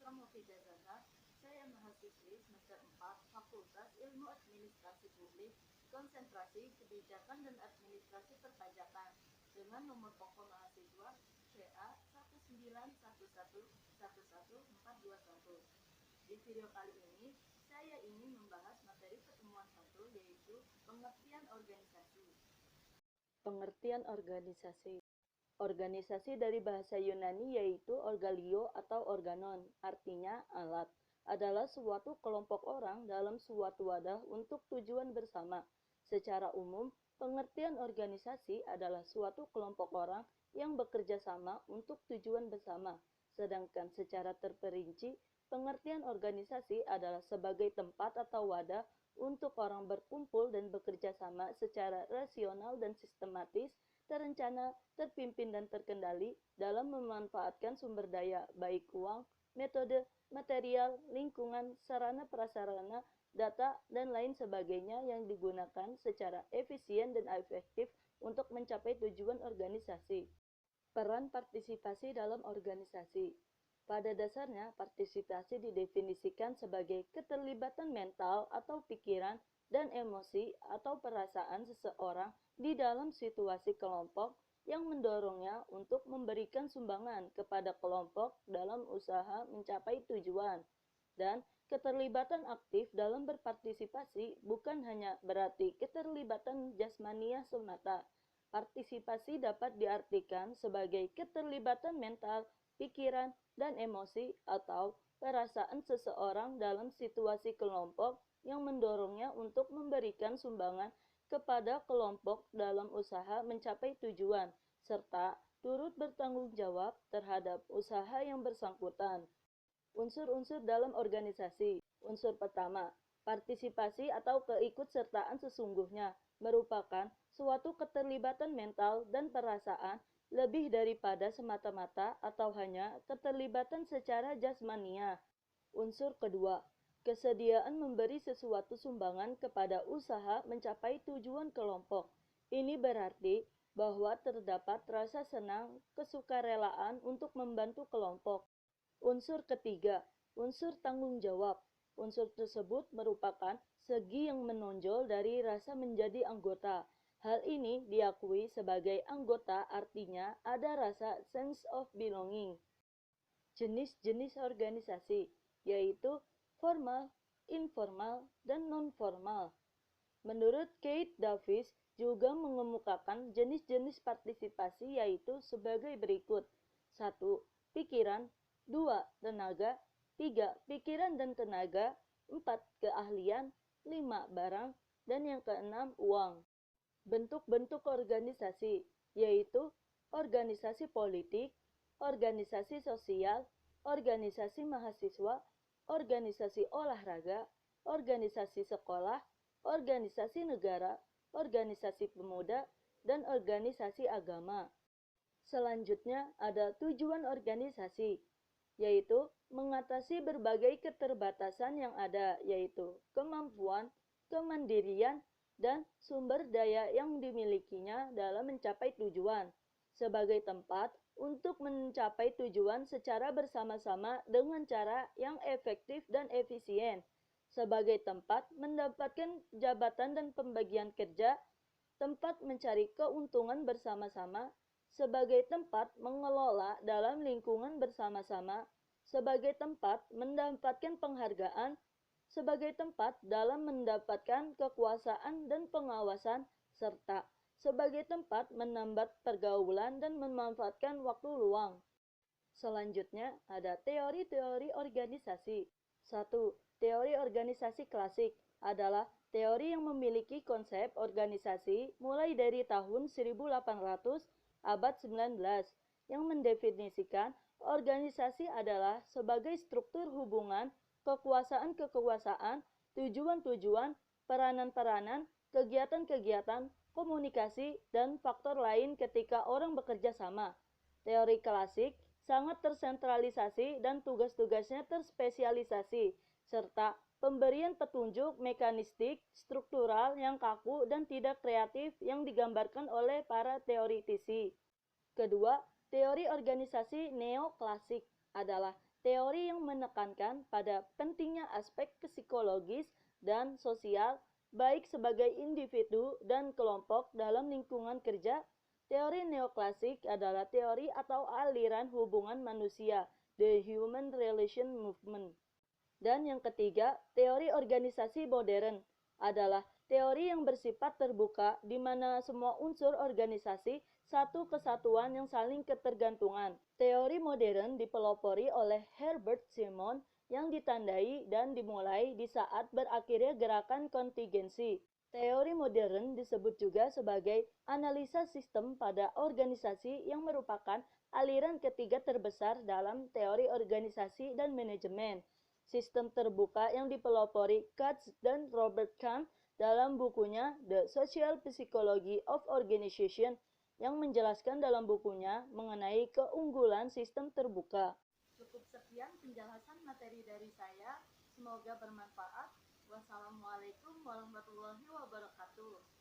Pramukita Zahra. Saya mahasiswi semester 4 Fakultas Ilmu Administrasi Publik, konsentrasi Kebijakan dan Administrasi Perpajakan, dengan nomor pokok mahasiswa CA 191111141. Di video kali ini, saya ingin membahas materi pertemuan 1, yaitu pengertian organisasi. Pengertian organisasi. Organisasi dari bahasa Yunani yaitu orgalio atau organon, artinya alat, adalah suatu kelompok orang dalam suatu wadah untuk tujuan bersama. Secara umum, pengertian organisasi adalah suatu kelompok orang yang bekerja sama untuk tujuan bersama. Sedangkan secara terperinci, pengertian organisasi adalah sebagai tempat atau wadah untuk orang berkumpul dan bekerja sama secara rasional dan sistematis, terencana, terpimpin dan terkendali dalam memanfaatkan sumber daya baik uang, metode, material, lingkungan, sarana prasarana, data, dan lain sebagainya yang digunakan secara efisien dan efektif untuk mencapai tujuan organisasi. Peran partisipasi dalam organisasi. Pada dasarnya, partisipasi didefinisikan sebagai keterlibatan mental atau pikiran dan emosi atau perasaan seseorang di dalam situasi kelompok yang mendorongnya untuk memberikan sumbangan kepada kelompok dalam usaha mencapai tujuan. Dan keterlibatan aktif dalam berpartisipasi bukan hanya berarti keterlibatan jasmaniah semata. Partisipasi dapat diartikan sebagai keterlibatan mental, pikiran, dan emosi atau perasaan seseorang dalam situasi kelompok yang mendorongnya untuk memberikan sumbangan kepada kelompok dalam usaha mencapai tujuan, serta turut bertanggung jawab terhadap usaha yang bersangkutan. Unsur-unsur dalam organisasi. Unsur pertama, partisipasi atau keikutsertaan sesungguhnya merupakan suatu keterlibatan mental dan perasaan lebih daripada semata-mata atau hanya keterlibatan secara jasmania. Unsur kedua, kesediaan memberi sesuatu sumbangan kepada usaha mencapai tujuan kelompok. Ini berarti bahwa terdapat rasa senang, kesukarelaan untuk membantu kelompok. Unsur ketiga, unsur tanggung jawab. Unsur tersebut merupakan segi yang menonjol dari rasa menjadi anggota. Hal ini diakui sebagai anggota artinya ada rasa sense of belonging. Jenis-jenis organisasi, yaitu formal, informal, dan non-formal. Menurut Keith Davis juga mengemukakan jenis-jenis partisipasi yaitu sebagai berikut. 1. Pikiran. 2. Tenaga. 3. Pikiran dan tenaga. 4. Keahlian. 5. Barang. Dan yang keenam, uang. Bentuk-bentuk organisasi, yaitu organisasi politik, organisasi sosial, organisasi mahasiswa, organisasi olahraga, organisasi sekolah, organisasi negara, organisasi pemuda, dan organisasi agama. Selanjutnya ada tujuan organisasi, yaitu mengatasi berbagai keterbatasan yang ada, yaitu kemampuan, kemandirian, dan sumber daya yang dimilikinya dalam mencapai tujuan, sebagai tempat untuk mencapai tujuan secara bersama-sama dengan cara yang efektif dan efisien, sebagai tempat mendapatkan jabatan dan pembagian kerja, tempat mencari keuntungan bersama-sama, sebagai tempat mengelola dalam lingkungan bersama-sama, sebagai tempat mendapatkan penghargaan, sebagai tempat dalam mendapatkan kekuasaan dan pengawasan, serta sebagai tempat menambah pergaulan dan memanfaatkan waktu luang. Selanjutnya ada teori-teori organisasi. 1. Teori organisasi klasik adalah teori yang memiliki konsep organisasi mulai dari tahun 1800 abad 19 yang mendefinisikan organisasi adalah sebagai struktur hubungan, kekuasaan-kekuasaan, tujuan-tujuan, peranan-peranan, kegiatan-kegiatan, komunikasi, dan faktor lain ketika orang bekerja sama. Teori klasik sangat tersentralisasi dan tugas-tugasnya terspesialisasi, serta pemberian petunjuk mekanistik, struktural yang kaku dan tidak kreatif yang digambarkan oleh para teoritisi. Kedua, teori organisasi neoklasik adalah teori yang menekankan pada pentingnya aspek psikologis dan sosial baik sebagai individu dan kelompok dalam lingkungan kerja. Teori neoklasik adalah teori atau aliran hubungan manusia, the human relation movement. Dan yang ketiga, teori organisasi modern adalah teori yang bersifat terbuka di mana semua unsur organisasi satu kesatuan yang saling ketergantungan. Teori modern dipelopori oleh Herbert Simon yang ditandai dan dimulai di saat berakhirnya gerakan kontingensi. Teori modern disebut juga sebagai analisa sistem pada organisasi yang merupakan aliran ketiga terbesar dalam teori organisasi dan manajemen. Sistem terbuka yang dipelopori Katz dan Robert Kahn dalam bukunya The Social Psychology of Organization yang menjelaskan dalam bukunya mengenai keunggulan sistem terbuka. Cukup sekian penjelasan materi dari saya. Semoga bermanfaat. Wassalamualaikum warahmatullahi wabarakatuh.